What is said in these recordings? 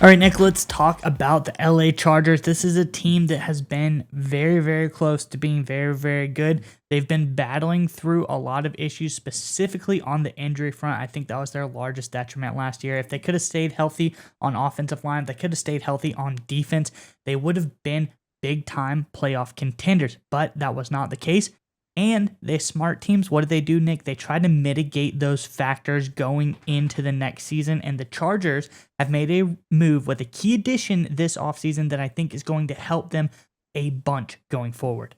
All right, Nick, let's talk about the LA Chargers. This is a team that has been very, very close to being very, very good. They've been battling through a lot of issues, specifically on the injury front. I think that was their largest detriment last year. If they could have stayed healthy on offensive line, if they could have stayed healthy on defense, they would have been big-time playoff contenders, but that was not the case. And they smart teams, what do, Nick? They try to mitigate those factors going into the next season. And the Chargers have made a move with a key addition this offseason that I think is going to help them a bunch going forward.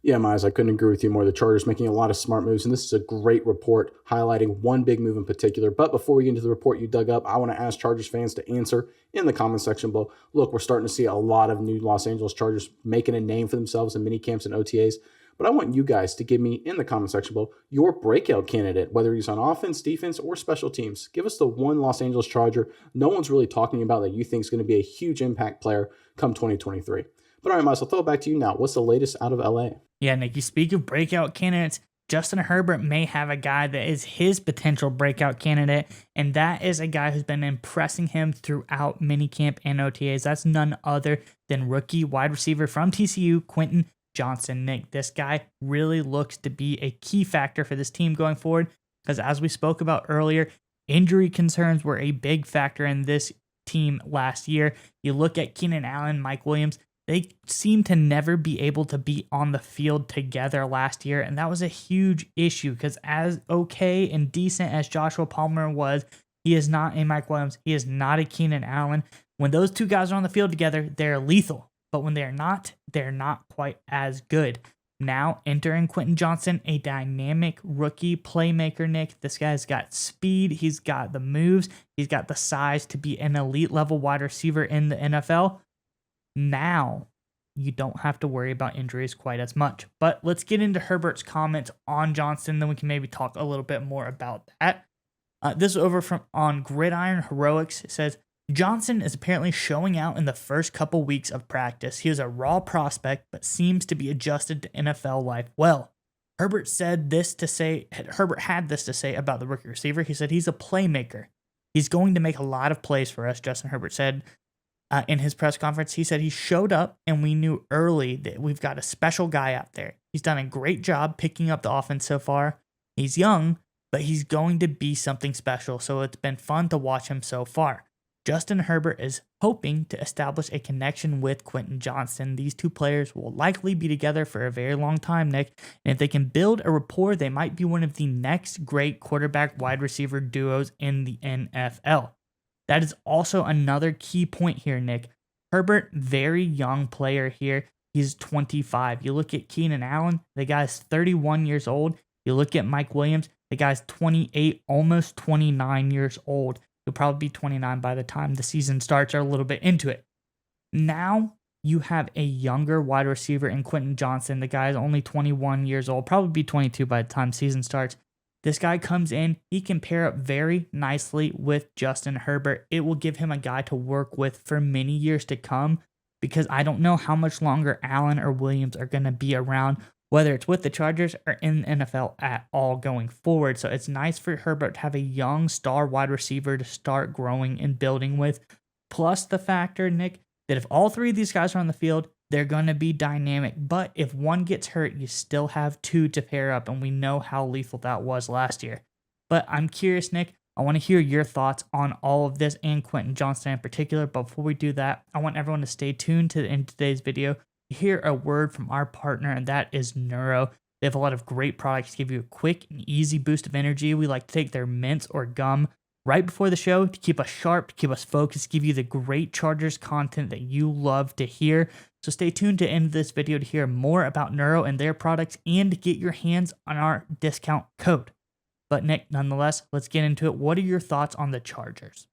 Yeah, Miles, I couldn't agree with you more. The Chargers making a lot of smart moves, and this is a great report highlighting one big move in particular. But before we get into the report you dug up, I want to ask Chargers fans to answer in the comment section below. Look, we're starting to see a lot of new Los Angeles Chargers making a name for themselves in mini camps and OTAs. But I want you guys to give me in the comment section below your breakout candidate, whether he's on offense, defense, or special teams. Give us the one Los Angeles Charger no one's really talking about that you think is going to be a huge impact player come 2023. But all right, Miles, I'll throw it back to you now. What's the latest out of LA? Yeah, Nick, you speak of breakout candidates. Justin Herbert may have a guy that is his potential breakout candidate, and that is a guy who's been impressing him throughout minicamp and OTAs. That's none other than rookie wide receiver from TCU, Quentin Johnson. Nick, this guy really looks to be a key factor for this team going forward because, as we spoke about earlier, injury concerns were a big factor in this team last year. You look at Keenan Allen, Mike Williams, they seem to never be able to be on the field together last year, and that was a huge issue because as okay and decent as Joshua Palmer was, he is not a Mike Williams. He is not a Keenan Allen. When those two guys are on the field together, they're lethal. But when they're not quite as good. Now, entering Quentin Johnson, a dynamic rookie playmaker, Nick. This guy's got speed. He's got the moves. He's got the size to be an elite level wide receiver in the NFL. Now, you don't have to worry about injuries quite as much. But let's get into Herbert's comments on Johnson. Then we can maybe talk a little bit more about that. This is over from on Gridiron Heroics. It says, Johnson is apparently showing out in the first couple weeks of practice. He was a raw prospect, but seems to be adjusted to NFL life well. Herbert had this to say about the rookie receiver. He said he's a playmaker. He's going to make a lot of plays for us, Justin Herbert said in his press conference. He said he showed up and we knew early that we've got a special guy out there. He's done a great job picking up the offense so far. He's young, but he's going to be something special, so it's been fun to watch him so far. Justin Herbert is hoping to establish a connection with Quentin Johnson. These two players will likely be together for a very long time, Nick. And if they can build a rapport, they might be one of the next great quarterback wide receiver duos in the NFL. That is also another key point here, Nick. Herbert, very young player here. He's 25. You look at Keenan Allen, the guy's 31 years old. You look at Mike Williams, the guy's 28, almost 29 years old. He'll probably be 29 by the time the season starts or a little bit into it. Now you have a younger wide receiver in Quentin Johnson. The guy is only 21 years old, probably be 22 by the time season starts. This guy comes in, he can pair up very nicely with Justin Herbert. It will give him a guy to work with for many years to come because I don't know how much longer Allen or Williams are going to be around, whether it's with the Chargers or in the NFL at all going forward. So it's nice for Herbert to have a young star wide receiver to start growing and building with. Plus the factor, Nick, that if all three of these guys are on the field, they're going to be dynamic. But if one gets hurt, you still have two to pair up, and we know how lethal that was last year. But I'm curious, Nick, I want to hear your thoughts on all of this and Quentin Johnson in particular. But before we do that, I want everyone to stay tuned to the end of today's video. Hear a word from our partner, and that is Neuro. They have a lot of great products to give you a quick and easy boost of energy. We like to take their mints or gum right before the show to keep us sharp, to keep us focused, give you the great Chargers content that you love to hear. So stay tuned to the end of this video to hear more about Neuro and their products and to get your hands on our discount code. But Nick, nonetheless, let's get into it. What are your thoughts on the Chargers?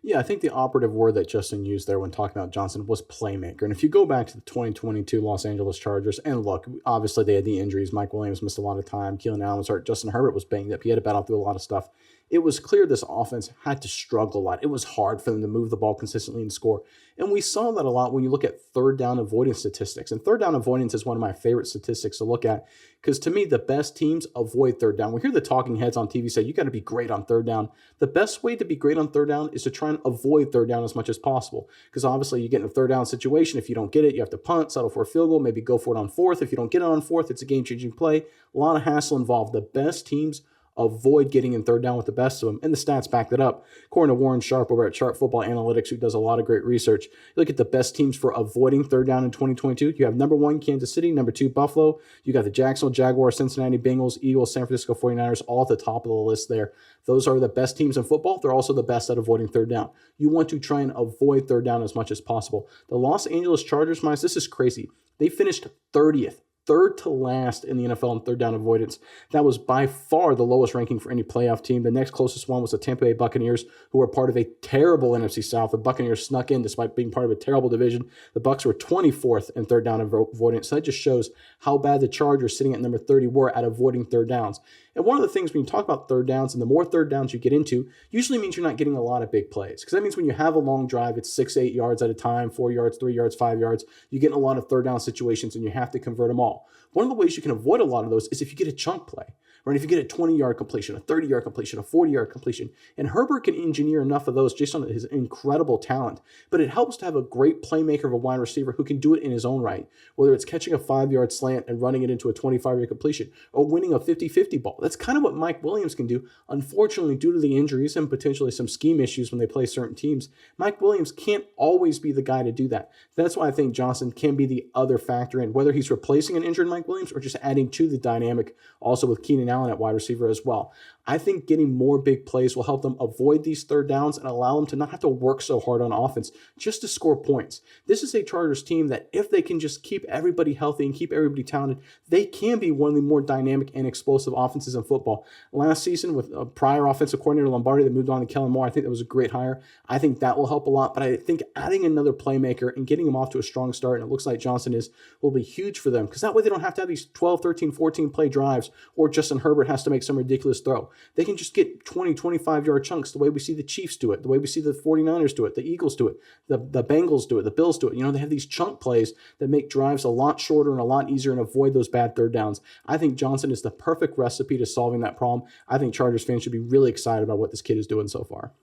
Yeah, I think the operative word that Justin used there when talking about Johnson was playmaker. And if you go back to the 2022 Los Angeles Chargers, and look, obviously they had the injuries. Mike Williams missed a lot of time. Keelan Allen was hurt. Justin Herbert was banged up. He had to battle through a lot of stuff. it was clear this offense had to struggle a lot. It was hard for them to move the ball consistently and score. And we saw that a lot when you look at third down avoidance statistics. And third down avoidance is one of my favorite statistics to look at because to me, the best teams avoid third down. We hear the talking heads on TV say, you got to be great on third down. The best way to be great on third down is to try and avoid third down as much as possible. Because obviously you get in a third down situation. If you don't get it, you have to punt, settle for a field goal, maybe go for it on fourth. If you don't get it on fourth, it's a game-changing play. A lot of hassle involved. The best teams avoid getting in third down with the best of them. And the stats back that up. According to Warren Sharp over at Sharp Football Analytics, who does a lot of great research, you look at the best teams for avoiding third down in 2022. You have number 1, Kansas City, number 2, Buffalo. You got the Jacksonville Jaguars, Cincinnati Bengals, Eagles, San Francisco 49ers, all at the top of the list there. Those are the best teams in football. They're also the best at avoiding third down. You want to try and avoid third down as much as possible. The Los Angeles Chargers, Miles, this is crazy. They finished 30th. Third to last in the NFL in third down avoidance. That was by far the lowest ranking for any playoff team. The next closest one was the Tampa Bay Buccaneers, who were part of a terrible NFC South. The Buccaneers snuck in despite being part of a terrible division. The Bucs were 24th in third down avoidance. So that just shows how bad the Chargers, sitting at number 30, were at avoiding third downs. And one of the things when you talk about third downs, and the more third downs you get into, usually means you're not getting a lot of big plays. Because that means when you have a long drive, it's 6, 8 yards at a time, 4 yards, 3 yards, 5 yards. You get in a lot of third down situations, and you have to convert them all. One of the ways you can avoid a lot of those is if you get a chunk play, right? If you get a 20-yard completion, a 30-yard completion, a 40-yard completion. And Herbert can engineer enough of those just on his incredible talent. But it helps to have a great playmaker of a wide receiver who can do it in his own right, whether it's catching a 5-yard slant and running it into a 25-yard completion or winning a 50-50 ball. That's kind of what Mike Williams can do. Unfortunately, due to the injuries and potentially some scheme issues when they play certain teams, Mike Williams can't always be the guy to do that. That's why I think Johnson can be the other factor in, whether he's replacing an injured Mike Williams or just adding to the dynamic, also with Keenan Allen at wide receiver as well. I think getting more big plays will help them avoid these third downs and allow them to not have to work so hard on offense just to score points. This is a Chargers team that if they can just keep everybody healthy and keep everybody talented, they can be one of the more dynamic and explosive offenses in football. Last season with a prior offensive coordinator, Lombardi, that moved on to Kellen Moore, I think that was a great hire. I think that will help a lot, but I think adding another playmaker and getting them off to a strong start, and it looks like Johnson will be huge for them because that way they don't have to have these 12, 13, 14 play drives or Justin Herbert has to make some ridiculous throw. They can just get 20, 25-yard chunks the way we see the Chiefs do it, the way we see the 49ers do it, the Eagles do it, the Bengals do it, the Bills do it. You know, they have these chunk plays that make drives a lot shorter and a lot easier and avoid those bad third downs. I think Johnson is the perfect recipe to solving that problem. I think Chargers fans should be really excited about what this kid is doing so far.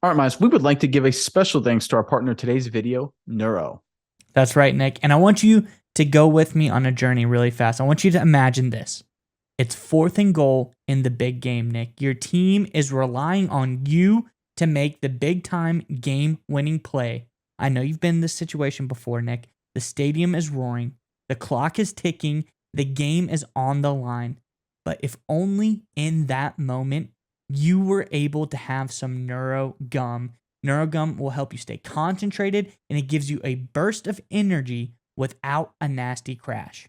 All right, Miles, we would like to give a special thanks to our partner in today's video, Neuro. That's right, Nick. And I want you to go with me on a journey really fast. I want you to imagine this. It's 4th and goal in the big game, Nick. Your team is relying on you to make the big-time game-winning play. I know you've been in this situation before, Nick. The stadium is roaring. The clock is ticking. The game is on the line. But if only in that moment you were able to have some Neuro Gum. Neuro Gum will help you stay concentrated, and it gives you a burst of energy without a nasty crash.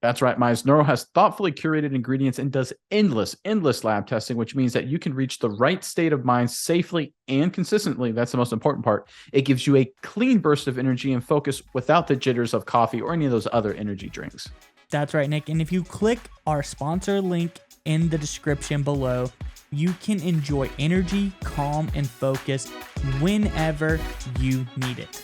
That's right, Miles. Neuro has thoughtfully curated ingredients and does endless lab testing, which means that you can reach the right state of mind safely and consistently. That's the most important part. It gives you a clean burst of energy and focus without the jitters of coffee or any of those other energy drinks. That's right, Nick. And if you click our sponsor link in the description below, you can enjoy energy, calm, and focus whenever you need it.